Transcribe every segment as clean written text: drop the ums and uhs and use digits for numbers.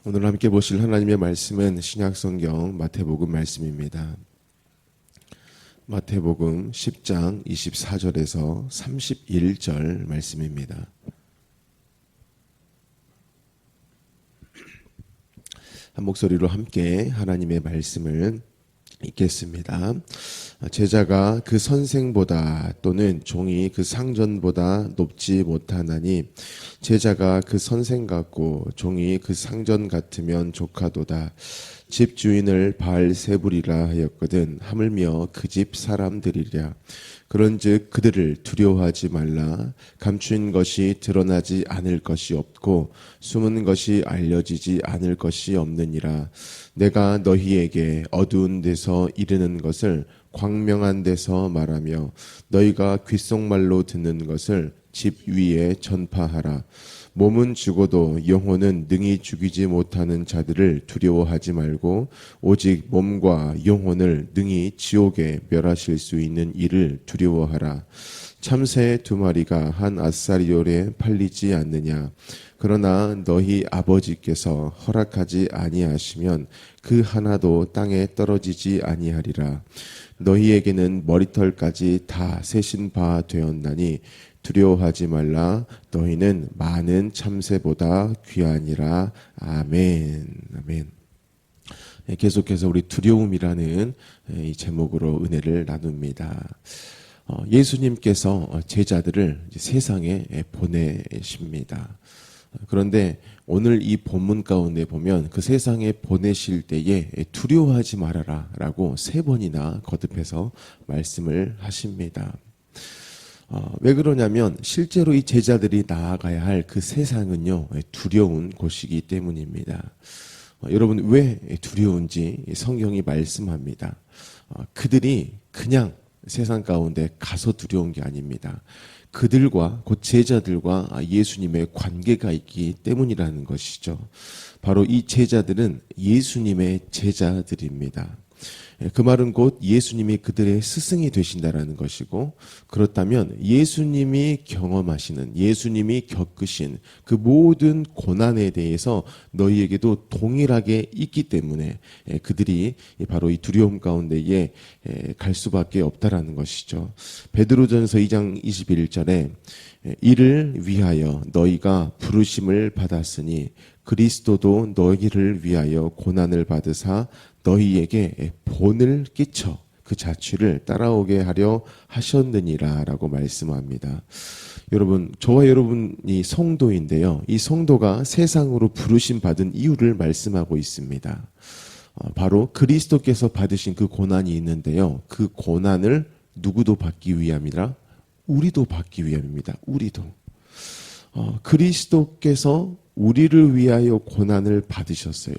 오늘 함께 보실 하나님의 말씀은 신약성경 마태복음 말씀입니다. 마태복음 10장 24절에서 31절 말씀입니다. 한 목소리로 함께 하나님의 말씀을 읽겠습니다. 제자가 그 선생보다 또는 종이 그 상전보다 높지 못하나니 제자가 그 선생 같고 종이 그 상전 같으면 조카도다. 집주인을 바알세불이라 하였거든 하물며 그 집 사람들이랴. 그런즉 그들을 두려워하지 말라. 감추인 것이 드러나지 않을 것이 없고 숨은 것이 알려지지 않을 것이 없느니라. 내가 너희에게 어두운 데서 이르는 것을 광명한 데서 말하며 너희가 귓속말로 듣는 것을 집 위에 전파하라. 몸은 죽어도 영혼은 능히 죽이지 못하는 자들을 두려워하지 말고 오직 몸과 영혼을 능히 지옥에 멸하실 수 있는 이를 두려워하라. 참새 2마리가 한 아사리올에 팔리지 않느냐. 그러나 너희 아버지께서 허락하지 아니하시면 그 하나도 땅에 떨어지지 아니하리라. 너희에게는 머리털까지 다 세신 바 되었나니 두려워하지 말라. 너희는 많은 참새보다 귀하니라. 아멘. 아멘. 계속해서 우리 두려움이라는 이 제목으로 은혜를 나눕니다. 예수님께서 제자들을 세상에 보내십니다. 그런데 오늘 이 본문 가운데 보면 그 세상에 보내실 때에 두려워하지 말아라 라고 3번이나 거듭해서 말씀을 하십니다. 왜 그러냐면 실제로 이 제자들이 나아가야 할 그 세상은요, 두려운 곳이기 때문입니다. 여러분, 왜 두려운지 성경이 말씀합니다. 그들이 그냥 세상 가운데 가서 두려운 게 아닙니다. 그들과 곧 제자들과 예수님의 관계가 있기 때문이라는 것이죠. 바로 이 제자들은 예수님의 제자들입니다. 그 말은 곧 예수님이 그들의 스승이 되신다라는 것이고, 그렇다면 예수님이 경험하시는, 예수님이 겪으신 그 모든 고난에 대해서 너희에게도 동일하게 있기 때문에 그들이 바로 이 두려움 가운데에 갈 수밖에 없다라는 것이죠. 베드로전서 2장 21절에 이를 위하여 너희가 부르심을 받았으니 그리스도도 너희를 위하여 고난을 받으사 너희에게 본을 끼쳐 그 자취를 따라오게 하려 하셨느니라 라고 말씀합니다. 여러분, 저와 여러분이 성도인데요, 이 성도가 세상으로 부르심 받은 이유를 말씀하고 있습니다. 바로 그리스도께서 받으신 그 고난이 있는데요, 그 고난을 누구도 받기 위함이라 우리도 받기 위함입니다. 우리도. 그리스도께서 우리를 위하여 고난을 받으셨어요.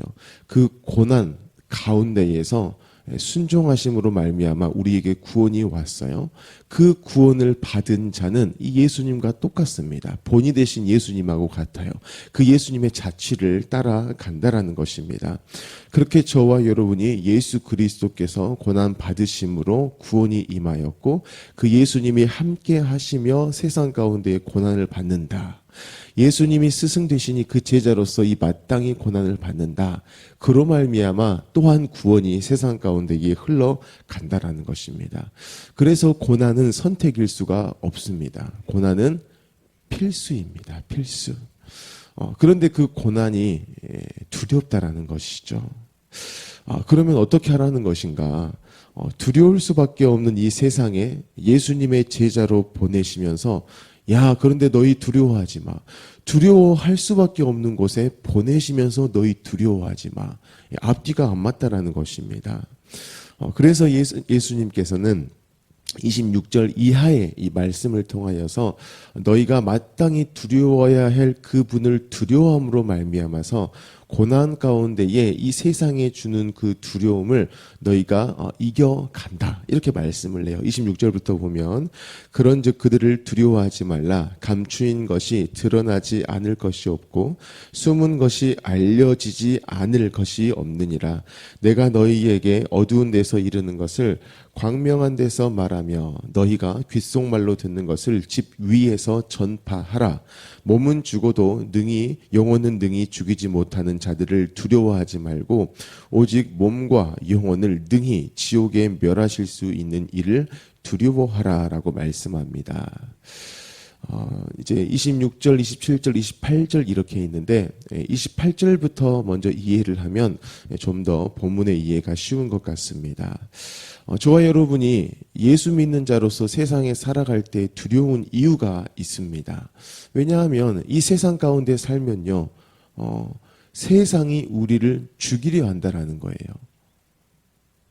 그 고난 가운데에서 순종하심으로 말미암아 우리에게 구원이 왔어요. 그 구원을 받은 자는 이 예수님과 똑같습니다. 본이 되신 예수님하고 같아요. 그 예수님의 자취를 따라간다라는 것입니다. 그렇게 저와 여러분이 예수 그리스도께서 고난 받으심으로 구원이 임하였고 그 예수님이 함께 하시며 세상 가운데 고난을 받는다. 예수님이 스승 되시니 그 제자로서 이 마땅히 고난을 받는다. 그로 말미암아 또한 구원이 세상 가운데에 흘러간다라는 것입니다. 그래서 고난은 선택일 수가 없습니다. 고난은 필수입니다. 필수. 그런데 그 고난이 두렵다라는 것이죠. 그러면 어떻게 하라는 것인가? 두려울 수밖에 없는 이 세상에 예수님의 제자로 보내시면서 야, 그런데 너희 두려워하지 마. 두려워할 수밖에 없는 곳에 보내시면서 너희 두려워하지 마. 앞뒤가 안 맞다라는 것입니다. 그래서 예수님께서는 26절 이하의 이 말씀을 통하여서 너희가 마땅히 두려워야 할 그분을 두려움으로 말미암아서 고난 가운데에 이 세상에 주는 그 두려움을 너희가 이겨간다. 이렇게 말씀을 해요. 26절부터 보면 그런즉 그들을 두려워하지 말라. 감추인 것이 드러나지 않을 것이 없고 숨은 것이 알려지지 않을 것이 없느니라. 내가 너희에게 어두운 데서 이르는 것을 광명한 데서 말하며 너희가 귓속말로 듣는 것을 집 위에서 전파하라. 몸은 죽어도 영혼은 능히 죽이지 못하는 자들을 두려워하지 말고 오직 몸과 영혼을 능히 지옥에 멸하실 수 있는 이를 두려워하라라고 말씀합니다. 이제 26절, 27절, 28절 이렇게 있는데 28절부터 먼저 이해를 하면 좀 더 본문의 이해가 쉬운 것 같습니다. 저와 여러분이 예수 믿는 자로서 세상에 살아갈 때 두려운 이유가 있습니다. 왜냐하면 이 세상 가운데 살면요, 세상이 우리를 죽이려 한다라는 거예요.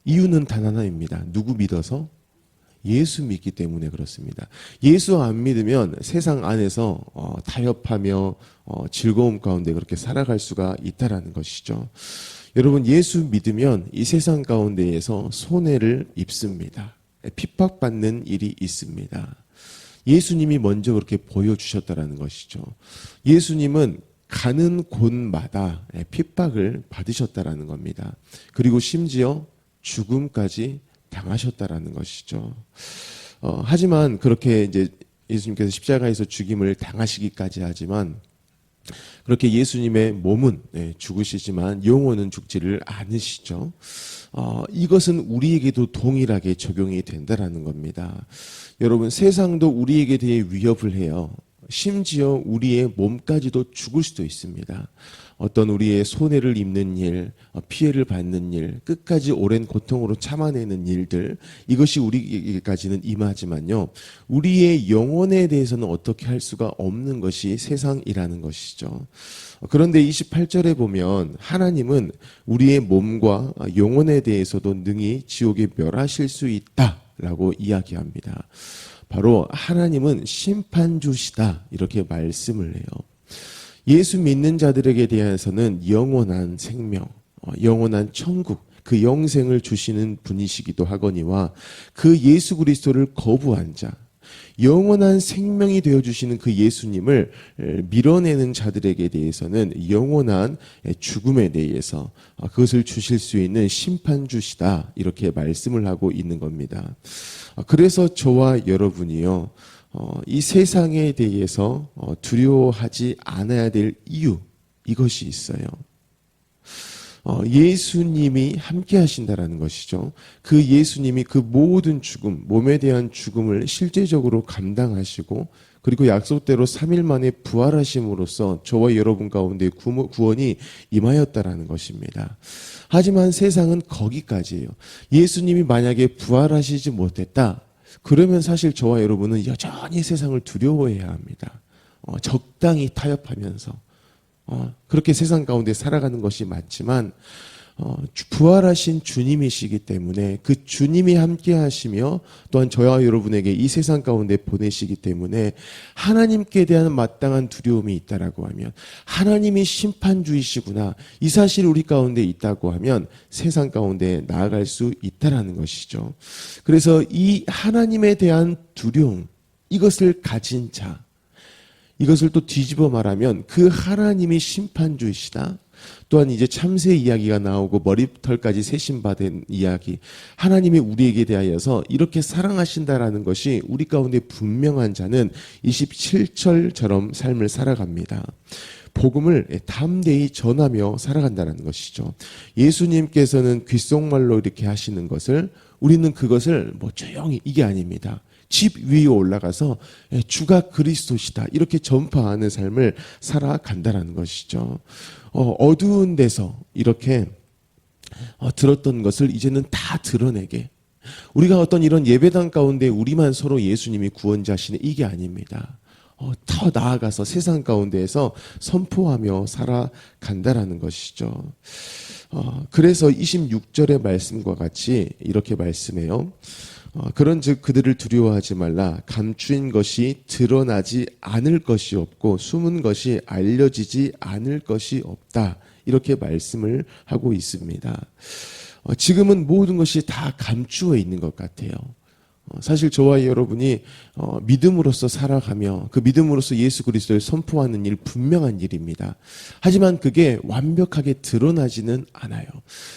이유는 단 하나입니다. 누구 믿어서? 예수 믿기 때문에 그렇습니다. 예수 안 믿으면 세상 안에서 타협하며 즐거움 가운데 그렇게 살아갈 수가 있다라는 것이죠. 여러분, 예수 믿으면 이 세상 가운데에서 손해를 입습니다. 핍박받는 일이 있습니다. 예수님이 먼저 그렇게 보여주셨다라는 것이죠. 예수님은 가는 곳마다 핍박을 받으셨다라는 겁니다. 그리고 심지어 죽음까지 당하셨다라는 것이죠. 하지만 그렇게 이제 예수님께서 십자가에서 죽임을 당하시기까지 하지만 그렇게 예수님의 몸은 죽으시지만 영혼은 죽지를 않으시죠. 이것은 우리에게도 동일하게 적용이 된다라는 겁니다. 여러분, 세상도 우리에게 대해 위협을 해요. 심지어 우리의 몸까지도 죽을 수도 있습니다. 어떤 우리의 손해를 입는 일, 피해를 받는 일, 끝까지 오랜 고통으로 참아내는 일들, 이것이 우리에게까지는 임하지만요, 우리의 영혼에 대해서는 어떻게 할 수가 없는 것이 세상이라는 것이죠. 그런데 28절에 보면 하나님은 우리의 몸과 영혼에 대해서도 능히 지옥에 멸하실 수 있다라고 이야기합니다. 바로 하나님은 심판주시다 이렇게 말씀을 해요. 예수 믿는 자들에게 대해서는 영원한 생명, 영원한 천국, 그 영생을 주시는 분이시기도 하거니와 그 예수 그리스도를 거부한 자, 영원한 생명이 되어주시는 그 예수님을 밀어내는 자들에게 대해서는 영원한 죽음에 대해서 그것을 주실 수 있는 심판주시다 이렇게 말씀을 하고 있는 겁니다. 그래서 저와 여러분이요, 이 세상에 대해서 두려워하지 않아야 될 이유, 이것이 있어요. 예수님이 함께 하신다라는 것이죠. 그 예수님이 그 모든 죽음, 몸에 대한 죽음을 실제적으로 감당하시고 그리고 약속대로 3일 만에 부활하심으로써 저와 여러분 가운데 구원이 임하였다라는 것입니다. 하지만 세상은 거기까지예요. 예수님이 만약에 부활하시지 못했다, 그러면 사실 저와 여러분은 여전히 세상을 두려워해야 합니다. 적당히 타협하면서 그렇게 세상 가운데 살아가는 것이 맞지만 부활하신 주님이시기 때문에 그 주님이 함께 하시며 또한 저와 여러분에게 이 세상 가운데 보내시기 때문에 하나님께 대한 마땅한 두려움이 있다라고 하면, 하나님이 심판주이시구나, 이 사실이 우리 가운데 있다고 하면 세상 가운데 나아갈 수 있다라는 것이죠. 그래서 이 하나님에 대한 두려움, 이것을 가진 자, 이것을 또 뒤집어 말하면 그 하나님이 심판주이시다, 또한 이제 참새 이야기가 나오고 머리털까지 세심받은 이야기, 하나님이 우리에게 대하여서 이렇게 사랑하신다라는 것이 우리 가운데 분명한 자는 27절처럼 삶을 살아갑니다. 복음을 담대히 전하며 살아간다는 것이죠. 예수님께서는 귓속말로 이렇게 하시는 것을, 우리는 그것을 조용히, 이게 아닙니다. 집 위에 올라가서 주가 그리스도시다 이렇게 전파하는 삶을 살아간다는 것이죠. 어두운 데서 이렇게 들었던 것을 이제는 다 드러내게, 우리가 어떤 이런 예배당 가운데 우리만 서로 예수님이 구원자시네, 이게 아닙니다. 더 나아가서 세상 가운데에서 선포하며 살아간다라는 것이죠. 그래서 26절의 말씀과 같이 이렇게 말씀해요. 그런즉 그들을 두려워하지 말라. 감추인 것이 드러나지 않을 것이 없고 숨은 것이 알려지지 않을 것이 없다. 이렇게 말씀을 하고 있습니다. 지금은 모든 것이 다 감추어 있는 것 같아요. 사실 저와 여러분이 믿음으로써 살아가며 그 믿음으로써 예수 그리스도를 선포하는 일 분명한 일입니다. 하지만 그게 완벽하게 드러나지는 않아요.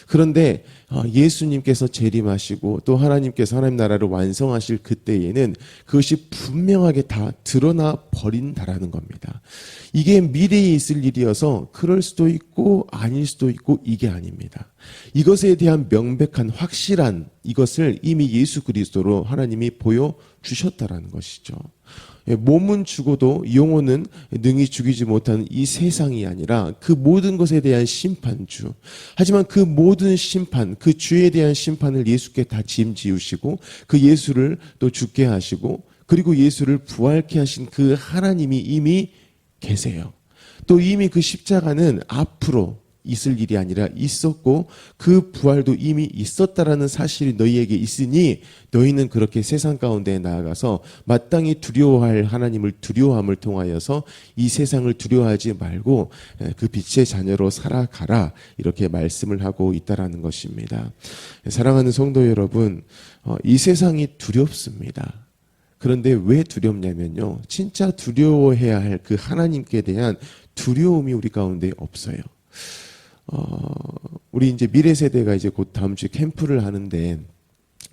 그런데 예수님께서 재림하시고 또 하나님께서 하나님 나라를 완성하실 그때에는 그것이 분명하게 다 드러나 버린다라는 겁니다. 이게 미래에 있을 일이어서 그럴 수도 있고 아닐 수도 있고 이게 아닙니다. 이것에 대한 명백한 확실한 이것을 이미 예수 그리스도로 하나님이 보여주셨다라는 것이죠. 몸은 죽어도 영혼은 능히 죽이지 못하는 이 세상이 아니라 그 모든 것에 대한 심판주. 하지만 그 모든 심판, 그 주에 대한 심판을 예수께 다 짐지우시고 그 예수를 또 죽게 하시고 그리고 예수를 부활케 하신 그 하나님이 이미 계세요. 또 이미 그 십자가는 앞으로 있을 일이 아니라 있었고 그 부활도 이미 있었다라는 사실이 너희에게 있으니 너희는 그렇게 세상 가운데 나아가서 마땅히 두려워할 하나님을 두려워함을 통하여서 이 세상을 두려워하지 말고 그 빛의 자녀로 살아가라 이렇게 말씀을 하고 있다라는 것입니다. 사랑하는 성도 여러분, 이 세상이 두렵습니다. 그런데 왜 두렵냐면요. 진짜 두려워해야 할 그 하나님께 대한 두려움이 우리 가운데 없어요. 우리 이제 미래 세대가 이제 곧 다음 주에 캠프를 하는데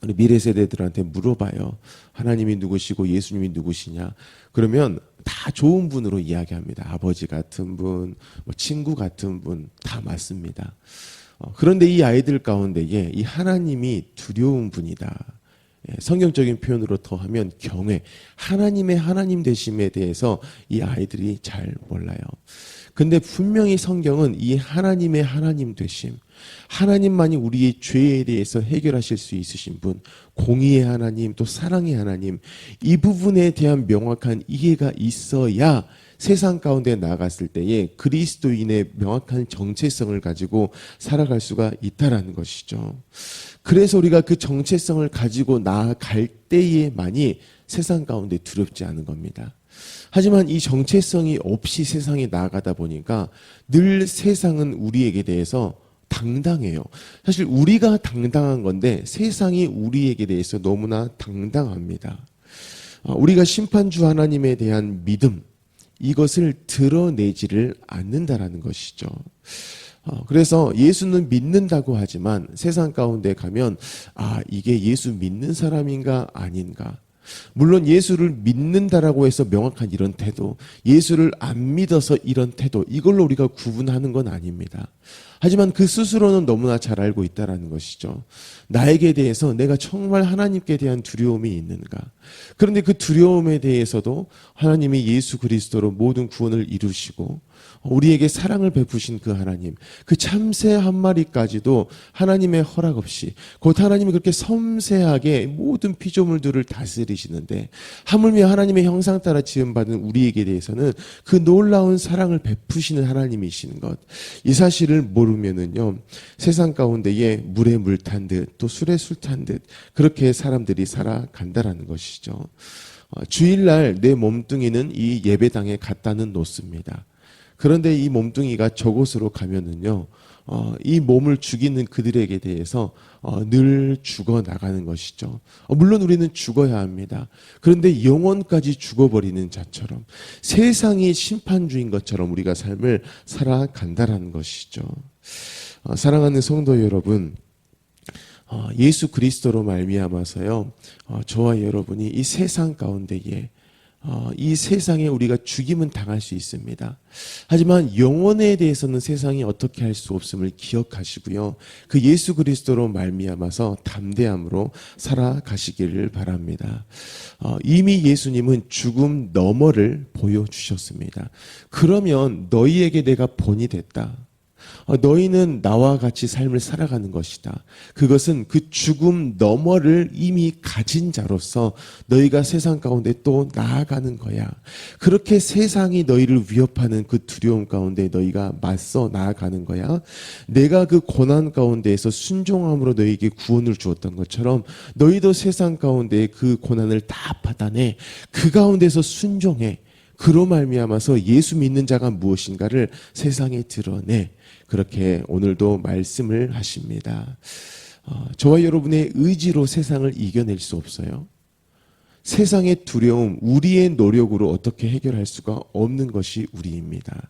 우리 미래 세대들한테 물어봐요. 하나님이 누구시고 예수님이 누구시냐? 그러면 다 좋은 분으로 이야기합니다. 아버지 같은 분, 뭐 친구 같은 분 다 맞습니다. 그런데 이 아이들 가운데에 이 하나님이 두려운 분이다. 성경적인 표현으로 더하면 경외, 하나님의 하나님 되심에 대해서 이 아이들이 잘 몰라요. 근데 분명히 성경은 이 하나님의 하나님 되심, 하나님만이 우리의 죄에 대해서 해결하실 수 있으신 분, 공의의 하나님, 또 사랑의 하나님, 이 부분에 대한 명확한 이해가 있어야 세상 가운데 나아갔을 때에 그리스도인의 명확한 정체성을 가지고 살아갈 수가 있다라는 것이죠. 그래서 우리가 그 정체성을 가지고 나아갈 때에만이 세상 가운데 두렵지 않은 겁니다. 하지만 이 정체성이 없이 세상에 나아가다 보니까 늘 세상은 우리에게 대해서 당당해요. 사실 우리가 당당한 건데 세상이 우리에게 대해서 너무나 당당합니다. 우리가 심판주 하나님에 대한 믿음, 이것을 드러내지를 않는다라는 것이죠. 그래서 예수는 믿는다고 하지만 세상 가운데 가면 이게 예수 믿는 사람인가 아닌가. 물론 예수를 믿는다라고 해서 명확한 이런 태도, 예수를 안 믿어서 이런 태도, 이걸로 우리가 구분하는 건 아닙니다. 하지만 그 스스로는 너무나 잘 알고 있다라는 것이죠. 나에게 대해서 내가 정말 하나님께 대한 두려움이 있는가? 그런데 그 두려움에 대해서도 하나님이 예수 그리스도로 모든 구원을 이루시고 우리에게 사랑을 베푸신 그 하나님, 그 참새 한 마리까지도 하나님의 허락 없이 곧 하나님이 그렇게 섬세하게 모든 피조물들을 다스리시는데 하물며 하나님의 형상 따라 지음받은 우리에게 대해서는 그 놀라운 사랑을 베푸시는 하나님이신 것, 이 사실을 모르면은요 세상 가운데에 물에 물 탄 듯 또 술에 술 탄 듯 그렇게 사람들이 살아간다라는 것이죠. 주일날 내 몸뚱이는 이 예배당에 갖다는 놓습니다. 그런데 이 몸뚱이가 저곳으로 가면은요, 이 몸을 죽이는 그들에게 대해서 늘 죽어 나가는 것이죠. 물론 우리는 죽어야 합니다. 그런데 영혼까지 죽어버리는 자처럼 세상이 심판주인 것처럼 우리가 삶을 살아간다라는 것이죠. 사랑하는 성도 여러분, 예수 그리스도로 말미암아서요, 저와 여러분이 이 세상 가운데에 이 세상에 우리가 죽임은 당할 수 있습니다. 하지만 영혼에 대해서는 세상이 어떻게 할 수 없음을 기억하시고요. 그 예수 그리스도로 말미암아서 담대함으로 살아가시기를 바랍니다. 이미 예수님은 죽음 너머를 보여주셨습니다. 그러면 너희에게 내가 본이 됐다. 너희는 나와 같이 삶을 살아가는 것이다. 그것은 그 죽음 너머를 이미 가진 자로서 너희가 세상 가운데 또 나아가는 거야. 그렇게 세상이 너희를 위협하는 그 두려움 가운데 너희가 맞서 나아가는 거야. 내가 그 고난 가운데에서 순종함으로 너희에게 구원을 주었던 것처럼 너희도 세상 가운데 그 고난을 다 받아내. 그 가운데서 순종해. 그로 말미암아서 예수 믿는 자가 무엇인가를 세상에 드러내. 그렇게 오늘도 말씀을 하십니다. 저와 여러분의 의지로 세상을 이겨낼 수 없어요. 세상의 두려움, 우리의 노력으로 어떻게 해결할 수가 없는 것이 우리입니다.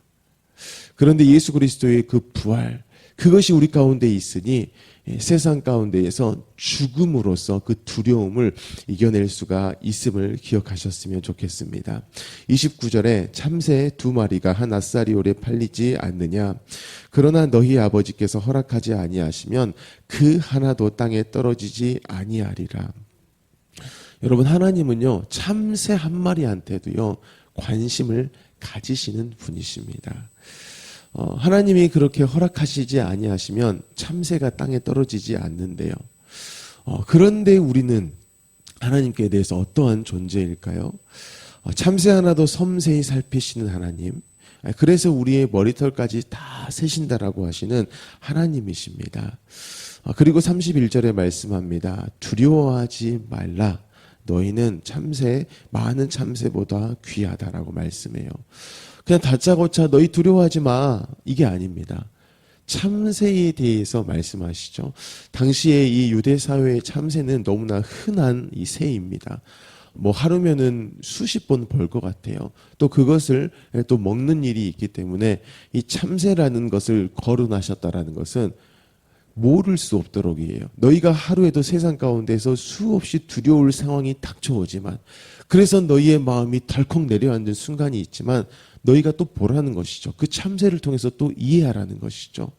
그런데 예수 그리스도의 그 부활, 그것이 우리 가운데 있으니 세상 가운데에서 죽음으로써 그 두려움을 이겨낼 수가 있음을 기억하셨으면 좋겠습니다. 29절에 참새 2마리가 한 아싸리 오래 팔리지 않느냐. 그러나 너희 아버지께서 허락하지 아니하시면 그 하나도 땅에 떨어지지 아니하리라. 여러분, 하나님은요, 참새 한 마리한테도요, 관심을 가지시는 분이십니다. 하나님이 그렇게 허락하시지 아니하시면 참새가 땅에 떨어지지 않는데요. 그런데 우리는 하나님께 대해서 어떠한 존재일까요? 참새 하나도 섬세히 살피시는 하나님, 그래서 우리의 머리털까지 다 세신다라고 하시는 하나님이십니다. 그리고 31절에 말씀합니다. 두려워하지 말라. 너희는 많은 참새보다 귀하다라고 말씀해요. 그냥 다짜고짜 너희 두려워하지 마, 이게 아닙니다. 참새에 대해서 말씀하시죠. 당시에 이 유대 사회의 참새는 너무나 흔한 이 새입니다. 하루면은 수십 번 볼 것 같아요. 또 그것을 또 먹는 일이 있기 때문에 이 참새라는 것을 거론하셨다라는 것은 모를 수 없도록이에요. 너희가 하루에도 세상 가운데서 수없이 두려울 상황이 닥쳐오지만, 그래서 너희의 마음이 덜컥 내려앉는 순간이 있지만 너희가 또 보라는 것이죠. 그 참새를 통해서 또 이해하라는 것이죠.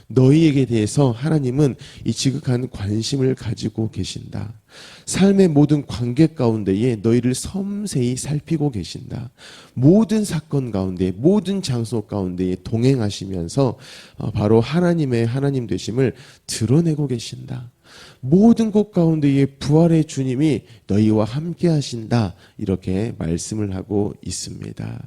너희에게 대해서 하나님은 이 지극한 관심을 가지고 계신다. 삶의 모든 관계 가운데에 너희를 섬세히 살피고 계신다. 모든 사건 가운데, 모든 장소 가운데에 동행하시면서 바로 하나님의 하나님 되심을 드러내고 계신다. 모든 곳 가운데에 부활의 주님이 너희와 함께 하신다. 이렇게 말씀을 하고 있습니다.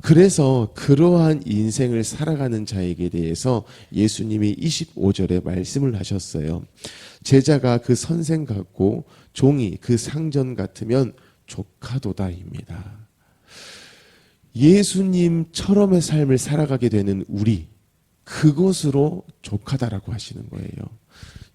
그래서 그러한 인생을 살아가는 자에게 대해서 예수님이 25절에 말씀을 하셨어요. 제자가 그 선생 같고 종이 그 상전 같으면 조카도다입니다. 예수님처럼의 삶을 살아가게 되는 우리, 그것으로 조카다라고 하시는 거예요.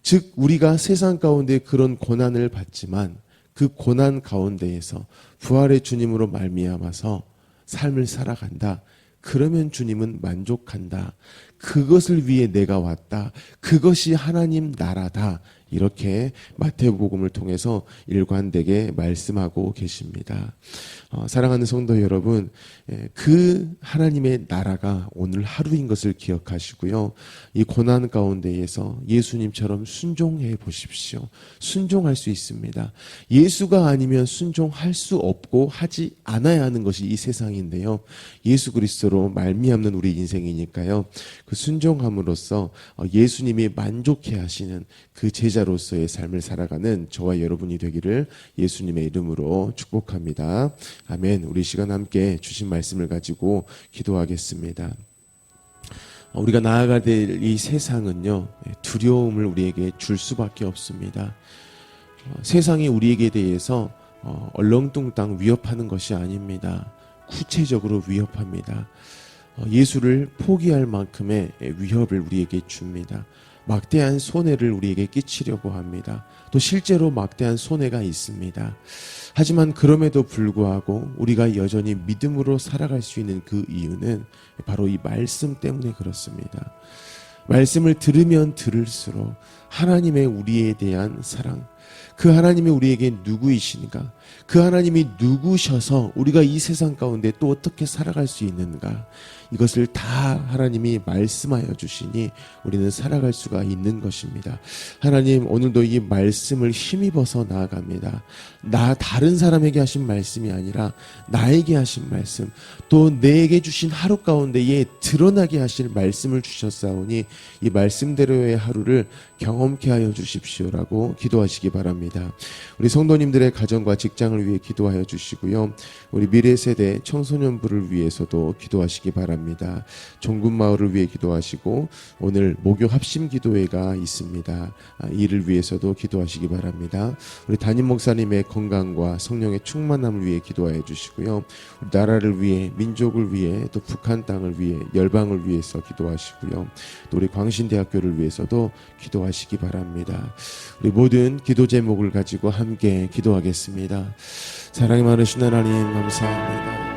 즉 우리가 세상 가운데 그런 고난을 받지만 그 고난 가운데에서 부활의 주님으로 말미암아서 삶을 살아간다. 그러면 주님은 만족한다. 그것을 위해 내가 왔다. 그것이 하나님 나라다. 이렇게 마태복음을 통해서 일관되게 말씀하고 계십니다. 사랑하는 성도 여러분, 그 하나님의 나라가 오늘 하루인 것을 기억하시고요. 이 고난 가운데에서 예수님처럼 순종해 보십시오. 순종할 수 있습니다. 예수가 아니면 순종할 수 없고 하지 않아야 하는 것이 이 세상인데요. 예수 그리스도로 말미암는 우리 인생이니까요. 그 순종함으로써 예수님이 만족해 하시는 그 제자로서의 삶을 살아가는 저와 여러분이 되기를 예수님의 이름으로 축복합니다. 아멘. 우리 시간 함께 주신 말씀을 가지고 기도하겠습니다. 우리가 나아가야 될 이 세상은요, 두려움을 우리에게 줄 수밖에 없습니다. 세상이 우리에게 대해서 얼렁뚱땅 위협하는 것이 아닙니다. 구체적으로 위협합니다. 예수를 포기할 만큼의 위협을 우리에게 줍니다. 막대한 손해를 우리에게 끼치려고 합니다. 또 실제로 막대한 손해가 있습니다. 하지만 그럼에도 불구하고 우리가 여전히 믿음으로 살아갈 수 있는 그 이유는 바로 이 말씀 때문에 그렇습니다. 말씀을 들으면 들을수록 하나님의 우리에 대한 사랑, 그 하나님이 우리에게 누구이신가, 그 하나님이 누구셔서 우리가 이 세상 가운데 또 어떻게 살아갈 수 있는가, 이것을 다 하나님이 말씀하여 주시니 우리는 살아갈 수가 있는 것입니다. 하나님, 오늘도 이 말씀을 힘입어서 나아갑니다. 다른 사람에게 하신 말씀이 아니라 나에게 하신 말씀, 또 내게 주신 하루 가운데에 드러나게 하실 말씀을 주셨사오니 이 말씀대로의 하루를 경험케 하여 주십시오라고 기도하시기 바랍니다. 우리 성도님들의 가정과 직장을 위해 기도하여 주시고요. 우리 미래 세대 청소년부를 위해서도 기도하시기 바랍니다. 바랍니다. 종군마을을 위해 기도하시고 오늘 목요 합심 기도회가 있습니다. 이를 위해서도 기도하시기 바랍니다. 우리 담임 목사님의 건강과 성령의 충만함을 위해 기도해 주시고요. 우리 나라를 위해, 민족을 위해, 또 북한 땅을 위해, 열방을 위해서 기도하시고요. 또 우리 광신대학교를 위해서도 기도하시기 바랍니다. 우리 모든 기도 제목을 가지고 함께 기도하겠습니다. 사랑이 많으신 하나님 감사합니다.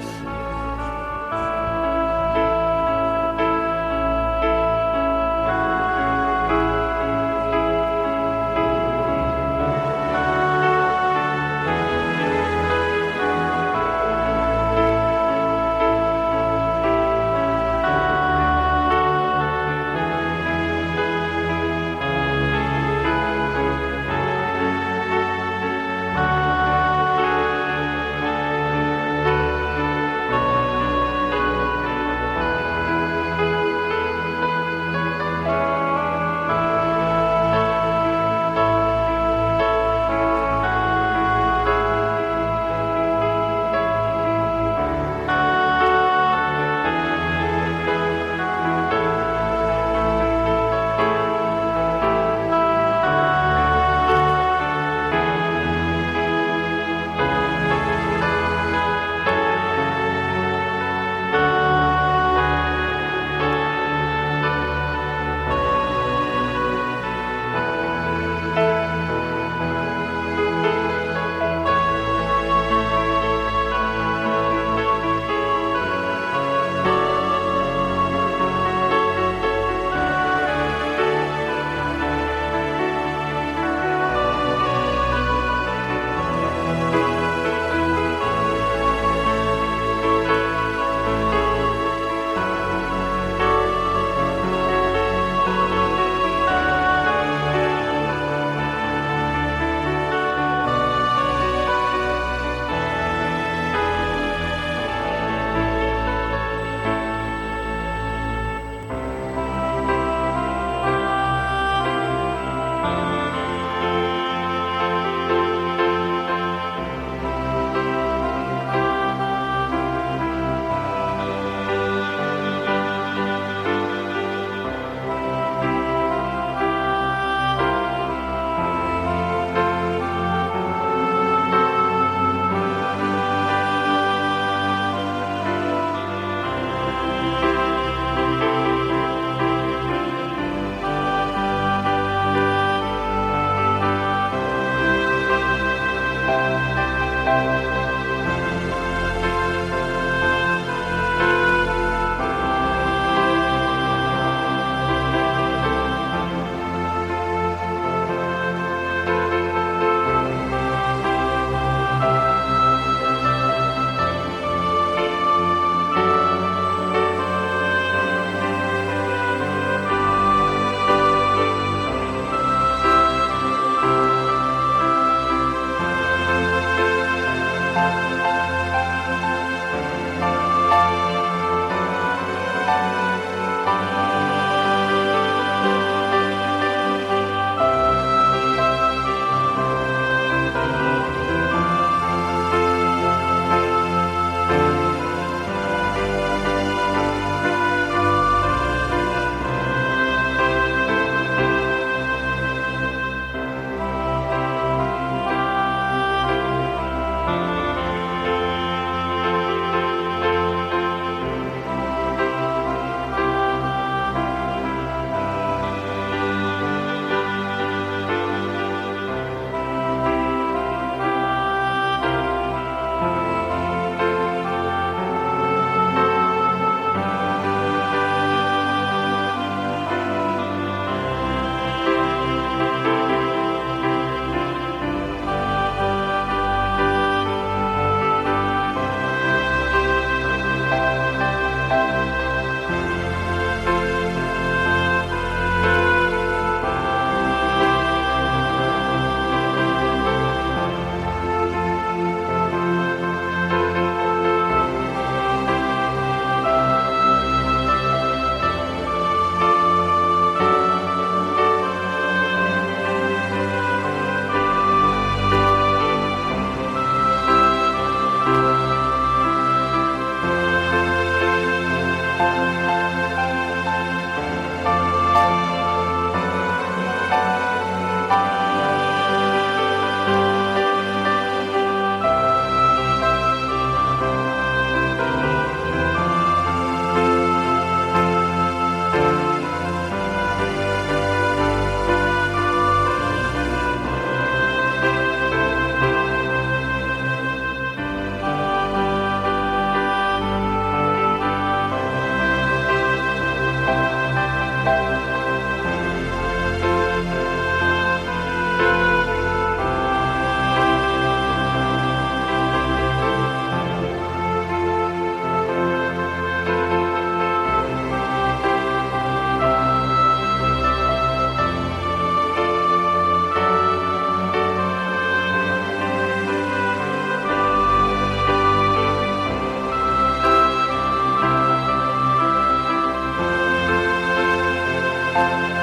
감사합니다.